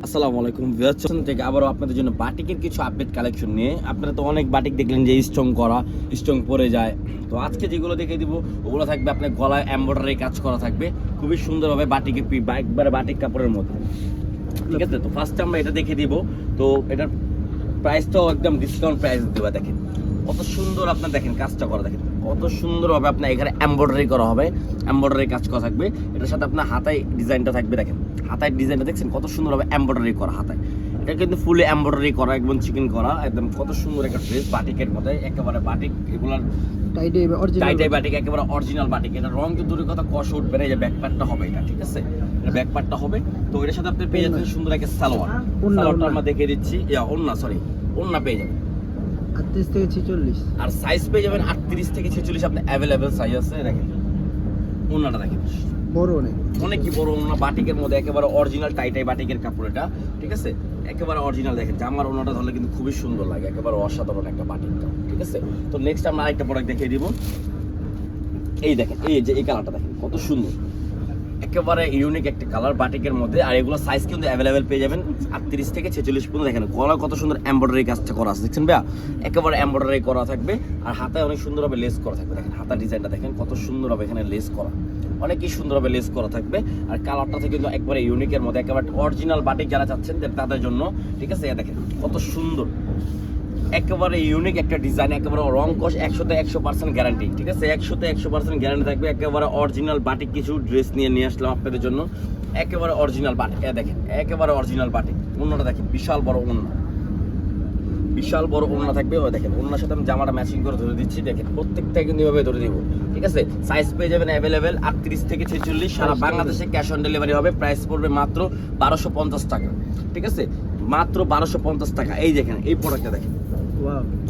আসসালামু আলাইকুম ভিউয়ার্স থেকে আবারও আপনাদের জন্য বাটিকের কিছু আপডেট কালেকশন নিয়ে। আপনারা তো অনেক বাটিক দেখলেন যে স্ট্রং পরে যায়। তো আজকে যেগুলো দেখে দিব ওগুলো থাকবে আপনার গলায় এমব্রয়ডারি কাজ করা থাকবে খুবই সুন্দরভাবে বাটিকের একবারে বাটিক কাপড়ের মধ্যে। ঠিক আছে, তো ফার্স্টে আমরা এটা দেখে দিব। তো এটার প্রাইসটাও একদম ডিসকাউন্ট প্রাইস দেওয়া। দেখেন কত সুন্দর, আপনার দেখেন কাজটা করা, দেখেন কত সুন্দরভাবে আপনার এখানে এমব্রয়ডারি করা হবে, এমব্রয়ডারি কাজ করা থাকবে। এটার সাথে আপনার হাতায় ডিজাইনটা থাকবে, দেখেন হাতায় ডিজাইনটা দেখছেন কত সুন্দরভাবে এমব্রয়ডারি করা হাতায়। এটা কিন্তু ফুলি এমব্রয়ডারি করা, একদম চিকেন করা, একদম কত সুন্দর একটা ড্রেস বাটিকের মধ্যে, একেবারে বাটিক। এগুলার টাইটাই বাটিক, একেবারে অরিজিনাল বাটিক। এটা রং তো দূরের কথা, কষ উঠবে না। এই যে ব্যাকপার্টটা হবে এটা, ঠিক আছে, এটা ব্যাকপার্টটা হবে। তো এটার সাথে আপনি পেয়ে যাচ্ছেন সুন্দর একটা সালোয়ারটা আমরা দেখিয়ে দিচ্ছি। ওন্না পেয়ে যাবেন 38 থেকে 46, আর সাইজ পেয়ে যাবেন 38 থেকে 46। আপনি অ্যাভেলেবেল সাইজ আছে। দেখেন ওন্নাটা দেখেন বড় অনেকই বড় ওন্না, বাটিকের মধ্যে একেবারে অরিজিনাল টাইটাই বাটিকের কাপড় এটা, ঠিক আছে, একেবারে অরিজিনাল। দেখেন জামার ওন্নাটা ধরলে কিন্তু খুবই সুন্দর লাগে, একেবারে অসাধারণ একটা বাটিকটা, ঠিক আছে। তো নেক্সট আমরা আরেকটা প্রোডাক্ট দেখিয়ে দিব। এই দেখেন, এই যে এই কালারটা দেখেন কত সুন্দর, একেবারে ইউনিক একটা কালার বাটিকের মধ্যে। আর এগুলো সাইজ কিন্তু অ্যাভেলেবেল পেয়ে যাবেন 38 থেকে 46 পর্যন্ত। দেখেন গলা কত সুন্দর এমব্রয়ডারি কাজটা করা আছে, দেখছেন ভাইয়া, একেবারে এমব্রয়ডারি করা থাকবে। আর হাতায় অনেক সুন্দরভাবে লেস করা থাকবে। দেখেন হাতার ডিজাইনটা দেখেন কত সুন্দরভাবে এখানে লেস করা, অনেকই সুন্দরভাবে লেস করা থাকবে। আর কালারটা থেকে কিন্তু একবারে ইউনিকের মধ্যে, একেবারে অরিজিনাল বাটিক যারা চাচ্ছেন তাদের জন্য, ঠিক আছে। দেখেন কত সুন্দর, একেবারে ইউনিক একটা ডিজাইন, একেবারে রং কষ 100% গ্যারান্টি, ঠিক আছে, 100% গ্যারান্টি থাকবে। একেবারে অরিজিনাল বাটিক কিছু ড্রেস নিয়ে আসলাম আপনাদের জন্য, একেবারে অরিজিনাল বাটিক। দেখেন একেবারে অরিজিনাল বাটিক। ওন্নাটা দেখেন বিশাল বড় ওন্না, বিশাল বড় ওন্না থাকবে। ও দেখেন ওন্নার সাথে আমি জামাটা ম্যাচিং করে ধরে দিচ্ছি, দেখেন প্রত্যেকটা কিন্তু এভাবে ধরে দিব, ঠিক আছে। সাইজ পেয়ে যাবেন অ্যাভেলেবেল 38 থেকে 46। সারা বাংলাদেশে ক্যাশ অন ডেলিভারি হবে। প্রাইস পড়বে মাত্র 1250 টাকা, ঠিক আছে, মাত্র 1250 টাকা। এই দেখেন এই প্রোডাক্টটা দেখেন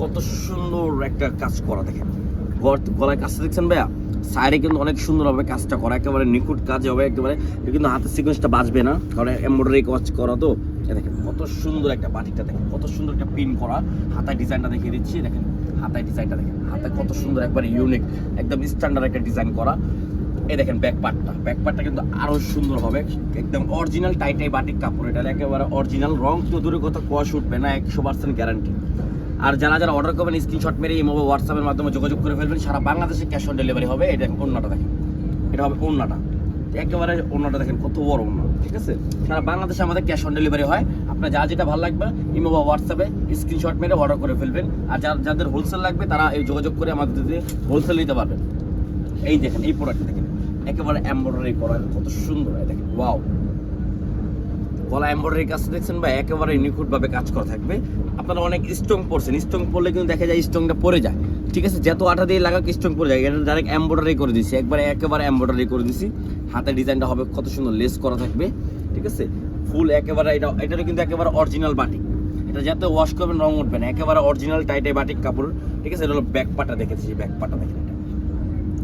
কত সুন্দর একটা কাজ করা, দেখেন গলায় কাজটা দেখছেন ভাইয়া, সাইডে কিন্তু অনেক সুন্দর হবে কাজটা করা, একেবারে নিখুঁত কাজ হবে একেবারে। কিন্তু হাতের সিকোয়েন্সটা বাঁচবে না, কারণ এমব্রয়ডারি কাজ করা। তো দেখেন কত সুন্দর একটা বাটিকটা, দেখেন কত সুন্দর একটা পিন করা। হাতায় ডিজাইনটা দেখিয়ে দিচ্ছি, দেখেন হাতায় ডিজাইনটা দেখেন, হাতায় কত সুন্দর একবারে ইউনিক একদম স্ট্যান্ডার্ড একটা ডিজাইন করা। এই দেখেন ব্যাকপার্টটা কিন্তু আরো সুন্দর হবে, একদম অরিজিনাল টাইটাই বাটিক কাপড়। এটা একেবারে অরিজিনাল, রং তো দূরের কথা কষ উঠবে না, 100% গ্যারান্টি। আর যারা অর্ডার করবেন স্ক্রিনশট মেরে ইমো বা হোয়াটসঅ্যাপের মাধ্যমে যোগাযোগ করে ফেলবেন। সারা বাংলাদেশে ক্যাশ অন ডেলিভারি হবে। এটা ওন্নাটা দেখেন, এটা হবে ওন্নাটা, একেবারে ওন্নাটা দেখেন কত বড় ওন্না, ঠিক আছে। সারা বাংলাদেশে আমাদের ক্যাশ অন ডেলিভারি হয়। আপনার যেটা ভালো লাগবে ইমো বা হোয়াটসঅ্যাপে স্ক্রিনশট মেরে অর্ডার করে ফেলবেন। আর যাদের হোলসেল লাগবে তারা এই যোগাযোগ করে আমাদের হোলসেল নিতে পারবেন। এই দেখেন এই প্রোডাক্ট দেখেন একেবারে এমব্রয়ডারি করা, কত সুন্দর। দেখেন ওয়াও, গলা এমব্রয়ডারি কাজ দেখছেন ভাই, একেবারে নিখুঁতভাবে কাজ করা থাকবে। আপনারা অনেক স্ট্রং পড়ছেন, স্ট্রং পড়লে কিন্তু দেখা যায় স্ট্রংটা পড়ে যায়, ঠিক আছে, যত আটা দিয়ে লাগাক স্ট্রং পড়ে যায়। এটা ডাইরেক্ট এমব্রয়ডারি করে দিছি, একেবারে এমব্রয়ডারি করে দিছি। হাতের ডিজাইনটা হবে কত সুন্দর, লেস করা থাকবে, ঠিক আছে, ফুল একেবারে। এটারও কিন্তু একেবারে অরিজিনাল বাটিক। এটা যাতে ওয়াশ করবেন রং উঠবে না, একেবারে অরিজিনাল টাইটাই বাটিক কাপড়, ঠিক আছে। এটা হলো ব্যাকপার্টটা দেখেছি, ব্যাকপার্টটা দেখেন,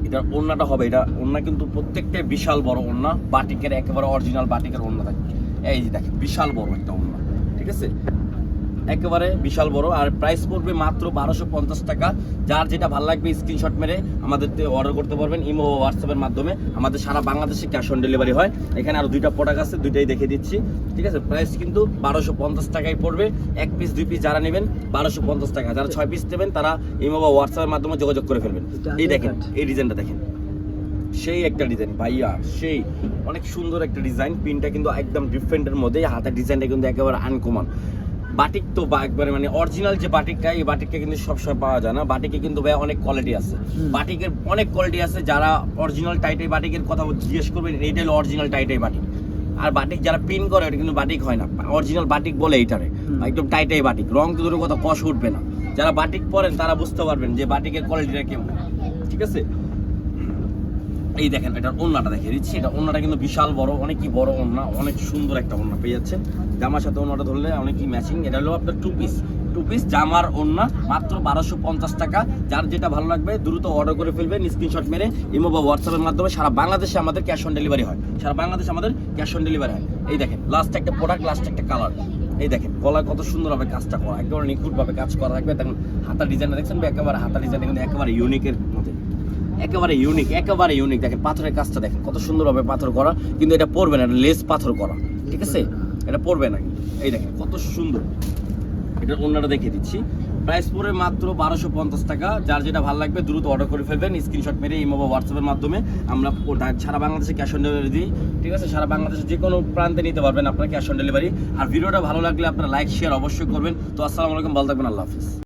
এটা ওন্নাটা হবে। এটা ওন্না কিন্তু প্রত্যেকটাই বিশাল বড় ওন্না, বাটিকের একেবারে অরিজিনাল বাটিকের ওন্না থাকে। এই যে দেখেন বিশাল বড় একটা ওন্না, ঠিক আছে, একেবারে বিশাল বড়। আর প্রাইস পড়বে মাত্র 1250 টাকা। যার যেটা ভালো লাগবে স্ক্রিনশট মেরে আমাদের অর্ডার করতে পারবেন ইমো ও হোয়াটসঅ্যাপের মাধ্যমে। আমাদের সারা বাংলাদেশে ক্যাশ অন ডেলিভারি হয়। এখানে আরো দুইটা প্রোডাক্ট আছে, দুইটাই দেখে দিচ্ছি, ঠিক আছে। প্রাইস কিন্তু 1250 টাকায় পড়বে। 1 পিস 2 পিস যারা নেবেন 1250 টাকা, যারা 6 পিস নেবেন তারা ইমো বা হোয়াটসঅ্যাপের মাধ্যমে যোগাযোগ করে ফেলবেন। এই দেখেন এই ডিজাইনটা দেখেন, সেই একটা ডিজাইন ভাইয়া, সেই অনেক সুন্দর একটা ডিজাইন। পিনটা কিন্তু একদম ডিফারেন্টের মধ্যে, হাতের ডিজাইনটা কিন্তু একেবারে আনকমন। বাটিক তো একবারে মানে অরিজিনাল যে বাটিকটা, এই বাটিকটা কিন্তু সবসময় পাওয়া যায় না। বাটিকে কিন্তু ভাই অনেক কোয়ালিটি আছে, বাটিকের অনেক কোয়ালিটি আছে। যারা অরিজিনাল টাইটাই বাটিকের কথা জিজ্ঞেস করবেন, এইটা হলো অরিজিনাল টাইটাই বাটিক। আর বাটিক যারা পিন করে এটা কিন্তু বাটিক হয় না, অরিজিনাল বাটিক বলে এইটারে, একদম টাইটাই বাটিক। রং তো দূরের কথা কষ উঠবে না। যারা বাটিক পরেন তারা বুঝতে পারবেন যে বাটিকের কোয়ালিটিটা কেমন, ঠিক আছে। এই দেখেন এটার ওন্নাটা দেখিয়ে দিচ্ছি, এটা ওন্নাটা কিন্তু বিশাল বড়, অনেকই বড় ওন্না, অনেক সুন্দর একটা ওন্না পেয়ে যাচ্ছেন। জামার সাথে ওন্নাটা ধরলে অনেকই ম্যাচিং। এটা হলো আপনার টু পিস জামার ওন্না, মাত্র 1250 টাকা। যার যেটা ভালো লাগবে দ্রুত অর্ডার করে ফেলবেন স্ক্রিনশট মেরে ইমো বা হোয়াটসঅ্যাপের মাধ্যমে। সারা বাংলাদেশে আমাদের ক্যাশ অন ডেলিভারি হয়, সারা বাংলাদেশে আমাদের ক্যাশ অন ডেলিভারি হয়। এই দেখেন লাস্ট একটা প্রোডাক্ট, লাস্ট একটা কালার। এই দেখেন গলায় কত সুন্দরভাবে কাজটা করা, একেবারে নিখুঁতভাবে কাজ করা থাকবে। দেখেন হাতার ডিজাইনটা দেখছেন, একেবারে হাতার ডিজাইনটা কিন্তু একেবারে ইউনিকের মধ্যে, একেবারে ইউনিক। দেখেন পাথরের কাজটা দেখেন কত সুন্দরভাবে পাথর করা, কিন্তু এটা পড়বে না, এটা লেস পাথর করা, ঠিক আছে। এটা পড়বে না কিন্তু। এই দেখেন কত সুন্দর, এটার অন্যটা দেখিয়ে দিচ্ছি। প্রাইস পড়ে মাত্র 1250 টাকা। যার যেটা ভালো লাগবে দ্রুত অর্ডার করে ফেলবেন, স্ক্রিনশট মেরে ইমো বা হোয়াটসঅ্যাপের মাধ্যমে। আমরা সারা বাংলাদেশে ক্যাশ অন ডেলিভারি দিই, ঠিক আছে? সারা বাংলাদেশে যে কোনো প্রান্তে নিতে পারবেন আপনারা ক্যাশ অন ডেলিভারি। আর ভিডিওটা ভালো লাগলে আপনারা লাইক শেয়ার অবশ্যই করবেন। তো আসসালামু আলাইকুম, ভালো থাকবেন, আল্লাহ হাফিজ।